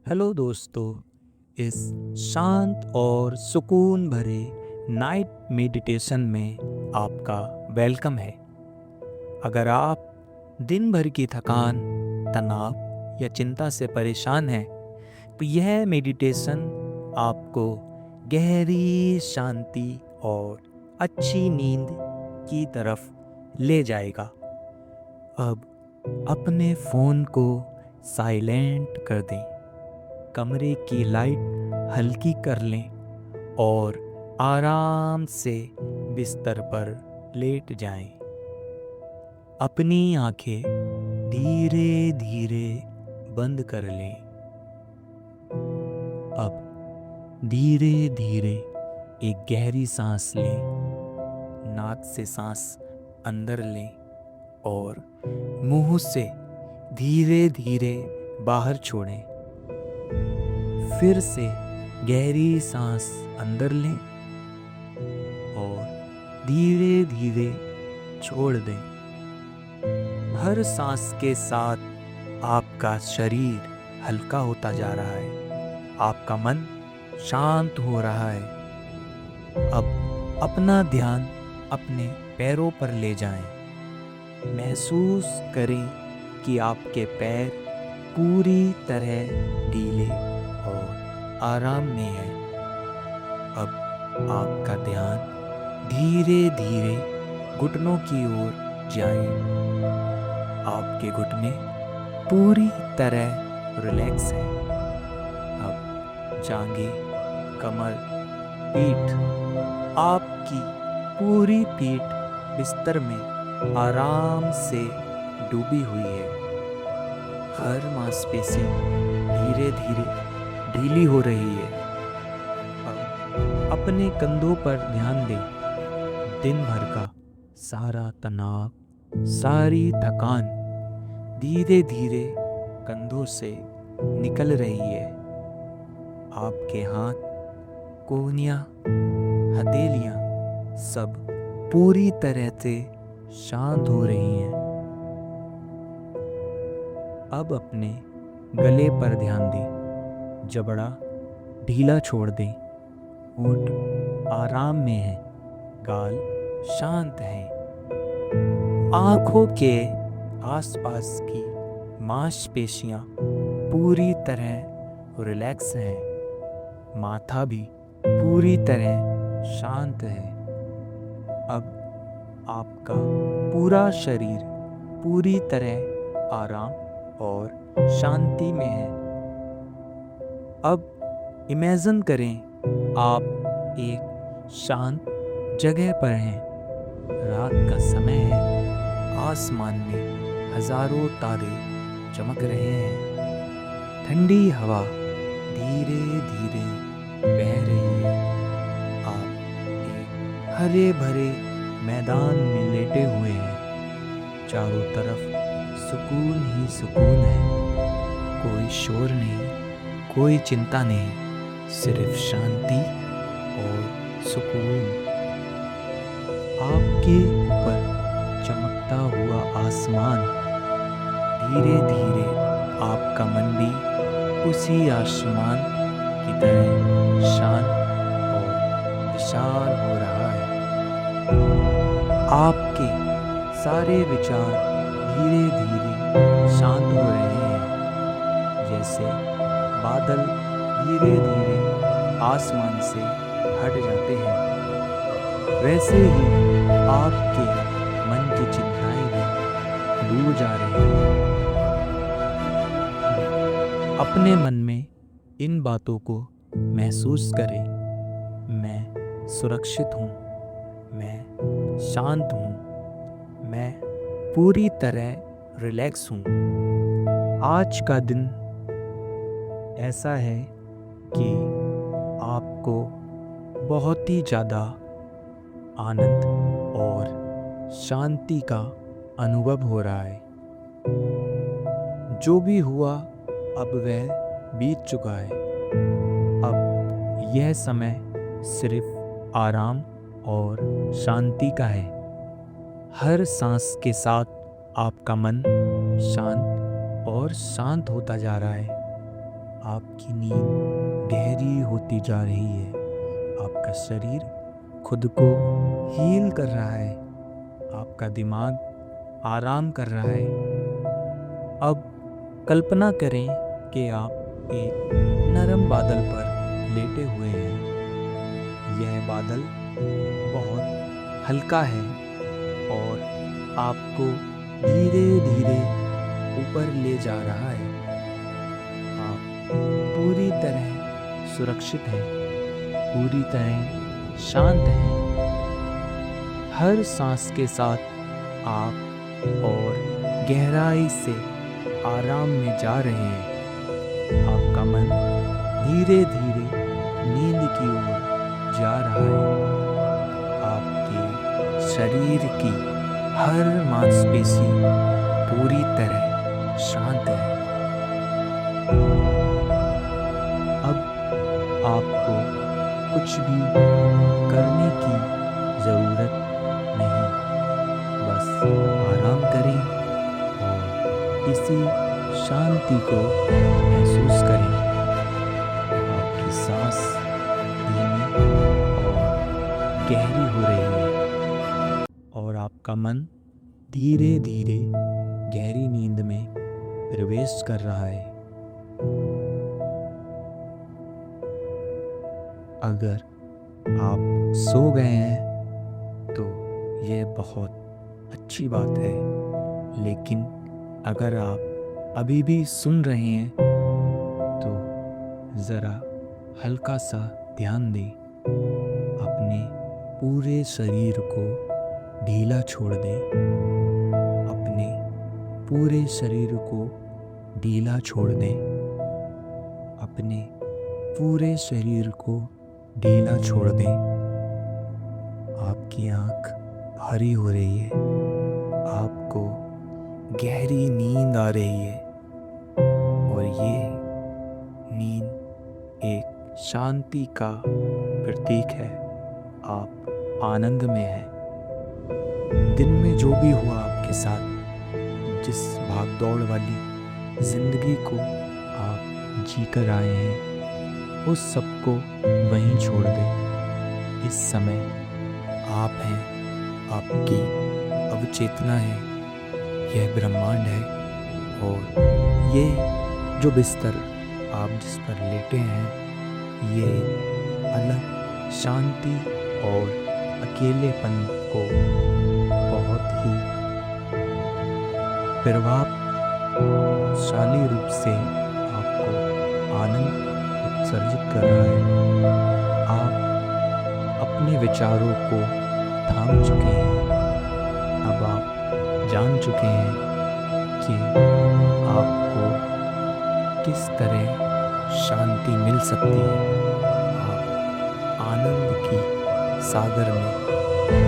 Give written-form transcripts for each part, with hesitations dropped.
Hello दोस्तों। इस शांत और सुकून भरे नाइट मेडिटेशन में आपका वेलकम है। अगर आप दिन भर की थकान, तनाव या चिंता से परेशान हैं, तो यह मेडिटेशन आपको गहरी शांति और अच्छी नींद की तरफ ले जाएगा। अब अपने फ़ोन को साइलेंट कर दें, कमरे की लाइट हल्की कर लें और आराम से बिस्तर पर लेट जाएं। अपनी आंखें धीरे धीरे बंद कर लें। अब धीरे धीरे एक गहरी सांस लें। नाक से सांस अंदर लें और मुंह से धीरे धीरे बाहर छोड़ें। फिर से गहरी सांस अंदर लें और धीरे धीरे छोड़ दें। हर सांस के साथ आपका शरीर हल्का होता जा रहा है, आपका मन शांत हो रहा है। अब अपना ध्यान अपने पैरों पर ले जाएं। महसूस करें कि आपके पैर पूरी तरह ढीले और आराम में है। अब आपका ध्यान धीरे धीरे घुटनों की ओर जाए। आपके घुटने पूरी तरह रिलैक्स हैं। अब जांघें, कमर, पीठ, आपकी पूरी पीठ बिस्तर में आराम से डूबी हुई है। हर मांसपेशी धीरे धीरे ढीली हो रही है। अब अपने कंधों पर ध्यान दें। दिन भर का सारा तनाव, सारी थकान धीरे धीरे कंधों से निकल रही है। आपके हाथ, कोहनियाँ, हथेलियाँ सब पूरी तरह से शांत हो रही हैं। अब अपने गले पर ध्यान दें। जबड़ा ढीला छोड़ दें। होंठ आराम में है, गाल शांत हैं। आँखों के आसपास की मांसपेशियाँ पूरी तरह रिलैक्स हैं। माथा भी पूरी तरह शांत है। अब आपका पूरा शरीर पूरी तरह आराम और शांति में है। अब इमेजिन करें आप एक शांत जगह पर हैं। रात का समय है। आसमान में हजारों तारे चमक रहे हैं। ठंडी हवा धीरे धीरे बह रही है। आप एक हरे भरे मैदान में लेटे हुए हैं। चारों तरफ सुकून ही सुकून है। कोई शोर नहीं, कोई चिंता नहीं, सिर्फ शांति और सुकून। आपके ऊपर चमकता हुआ आसमान, धीरे धीरे आपका मन भी उसी आसमान की तरह शांत और विशाल हो रहा है। आपके सारे विचार धीरे धीरे शांत हो रहे हैं। जैसे बादल धीरे धीरे आसमान से हट जाते हैं, वैसे ही आपके मन की चिंताएं भी दूर जा रही हैं। अपने मन में इन बातों को महसूस करें। मैं सुरक्षित हूँ, मैं शांत हूँ, मैं पूरी तरह रिलैक्स हूँ। आज का दिन ऐसा है कि आपको बहुत ही ज़्यादा आनंद और शांति का अनुभव हो रहा है। जो भी हुआ अब वह बीत चुका है। अब यह समय सिर्फ आराम और शांति का है। हर सांस के साथ आपका मन शांत और शांत होता जा रहा है। आपकी नींद गहरी होती जा रही है। आपका शरीर खुद को हील कर रहा है। आपका दिमाग आराम कर रहा है। अब कल्पना करें कि आप एक नरम बादल पर लेटे हुए हैं। यह बादल बहुत हल्का है और आपको धीरे धीरे ऊपर ले जा रहा है। आप पूरी तरह सुरक्षित हैं, पूरी तरह शांत हैं। हर सांस के साथ आप और गहराई से आराम में जा रहे हैं। आपका मन धीरे धीरे नींद की ओर जा रहा है। आपके शरीर की हर मांसपेशी पूरी तरह शांत है। अब आपको कुछ भी करने की ज़रूरत नहीं, बस आराम करें और इसी शांति को महसूस करें। आपकी सांस धीमी और गहरी हो रही है और आपका मन धीरे धीरे गहरी नींद में प्रवेश कर रहा है। अगर आप सो गए हैं तो यह बहुत अच्छी बात है, लेकिन अगर आप अभी भी सुन रहे हैं तो ज़रा हल्का सा ध्यान दें। अपने पूरे शरीर को ढीला छोड़ दें। अपने पूरे शरीर को ढीला छोड़ दें। अपने पूरे शरीर को ढीला छोड़ दें। आपकी आँख भारी हो रही है। आपको गहरी नींद आ रही है और ये नींद एक शांति का प्रतीक है। आप आनंद में हैं। दिन में जो भी हुआ आपके साथ, जिस भाग दौड़ वाली जिंदगी को आप जीकर आए हैं, उस सबको वहीं छोड़ दें। इस समय आप हैं, आपकी अवचेतना है, यह ब्रह्मांड है और ये जो बिस्तर आप जिस पर लेटे हैं, ये अलग शांति और अकेलेपन को बहुत ही प्रभावशाली रूप से आपको आनंद उत्सर्जित कर रहा है। आप अपने विचारों को थाम चुके हैं। अब आप जान चुके हैं कि आपको किस तरह शांति मिल सकती है। आप आनंद की सागर में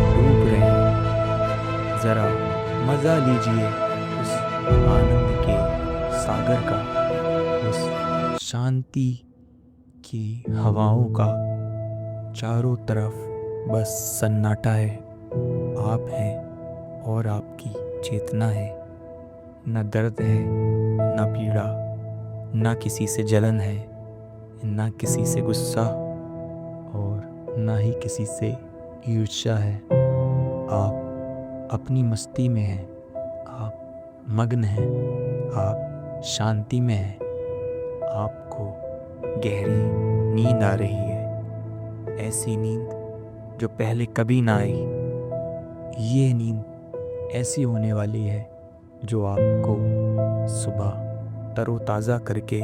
डूब रहे हैं। ज़रा मज़ा लीजिए उस आनंद के सागर का, उस शांति की हवाओं का। चारों तरफ बस सन्नाटा है। आप हैं और आपकी चेतना है। न दर्द है, न पीड़ा, न किसी से जलन है, न किसी से गुस्सा और न ही किसी से ईर्ष्या है। आप अपनी मस्ती में हैं। आप मग्न हैं। आप शांति में हैं। आपको गहरी नींद आ रही है, ऐसी नींद जो पहले कभी ना आई। ये नींद ऐसी होने वाली है जो आपको सुबह तरोताज़ा करके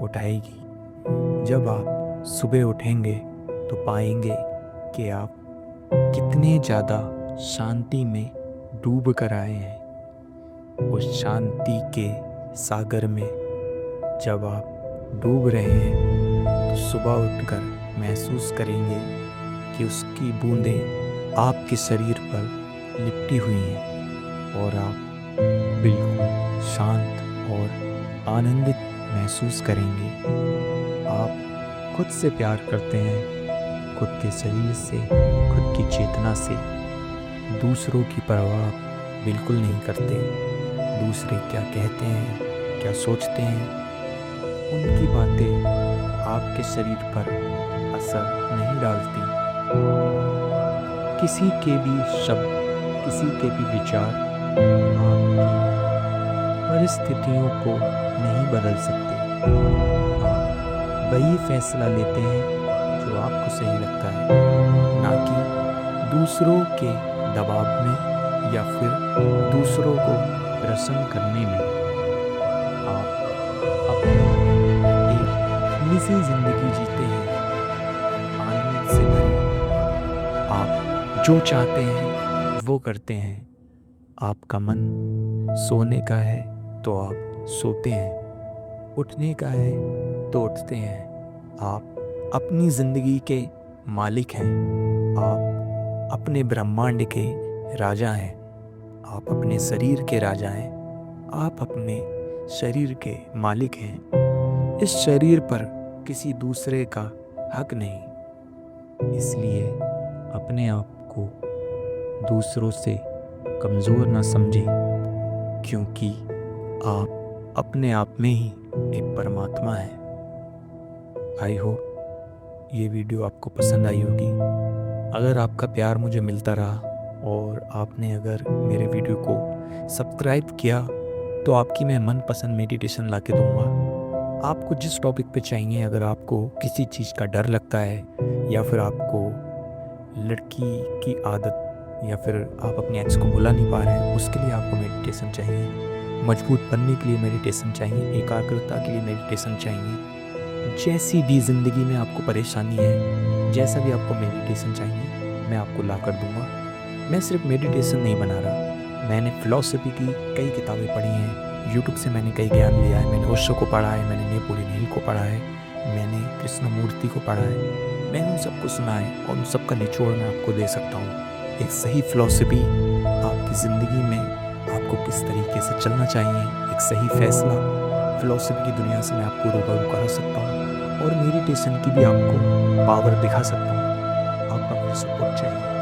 उठाएगी। जब आप सुबह उठेंगे तो पाएंगे कि आप कितने ज़्यादा शांति में डूब कर आए हैं। उस शांति के सागर में जब आप डूब रहे हैं तो सुबह उठकर महसूस करेंगे कि उसकी बूंदें आपके शरीर पर लिपटी हुई हैं और आप बिल्कुल शांत और आनंदित महसूस करेंगे। आप खुद से प्यार करते हैं, खुद के शरीर से, खुद की चेतना से। दूसरों की परवाह बिल्कुल नहीं करते। दूसरे क्या कहते हैं, क्या सोचते हैं, उनकी बातें आपके शरीर पर असर नहीं डालती। किसी के भी शब्द, किसी के भी विचार आपकी परिस्थितियों को नहीं बदल सकते। आप वही फैसला लेते हैं जो आपको सही लगता है, ना कि दूसरों के दबाव में या फिर दूसरों को प्रसन्न करने में। आप अपनी एक निजी जिंदगी जीते हैं, आनंद से भरी। आप जो चाहते हैं वो करते हैं। आपका मन सोने का है तो आप सोते हैं, उठने का है तो उठते हैं। आप अपनी ज़िंदगी के मालिक हैं। आप अपने ब्रह्मांड के राजा हैं। आप अपने शरीर के राजा हैं। आप अपने शरीर के मालिक हैं। इस शरीर पर किसी दूसरे का हक नहीं। इसलिए अपने आप को दूसरों से कमज़ोर ना समझें, क्योंकि आप अपने आप में ही एक परमात्मा है। आई होप ये वीडियो आपको पसंद आई होगी। अगर आपका प्यार मुझे मिलता रहा और आपने अगर मेरे वीडियो को सब्सक्राइब किया तो आपकी मैं मनपसंद मेडिटेशन ला के दूँगा। आपको जिस टॉपिक पे चाहिए, अगर आपको किसी चीज़ का डर लगता है या फिर आपको लड़की की आदत या फिर आप अपने एक्स को भुला नहीं पा रहे हैं, उसके लिए आपको मेडिटेशन चाहिए, मजबूत बनने के लिए मेडिटेशन चाहिए, एकाग्रता के लिए मेडिटेशन चाहिए, जैसी भी ज़िंदगी में आपको परेशानी है, जैसा भी आपको मेडिटेशन चाहिए, मैं आपको ला कर दूँगा। मैं सिर्फ मेडिटेशन नहीं बना रहा, मैंने फ़िलॉसफी की कई किताबें पढ़ी हैं, यूट्यूब से मैंने कई ज्ञान लिया है, मैंने ओशो को पढ़ा है, मैंने नेपोलियन हिल को पढ़ा है, मैंने कृष्णमूर्ति को पढ़ा है, मैंने उन सबको सुना है और उन सब का निचोड़ मैं आपको दे सकता हूँ। एक सही फ़िलॉसफी आपकी ज़िंदगी में आपको किस तरीके से चलना चाहिए, एक सही फ़ैसला फ़िलॉसफी की दुनिया से मैं आपको रूबरू करा सकता हूँ और मेडिटेशन की भी आपको पावर दिखा सकता हूँ। आपका मुझे सपोर्ट चाहिए।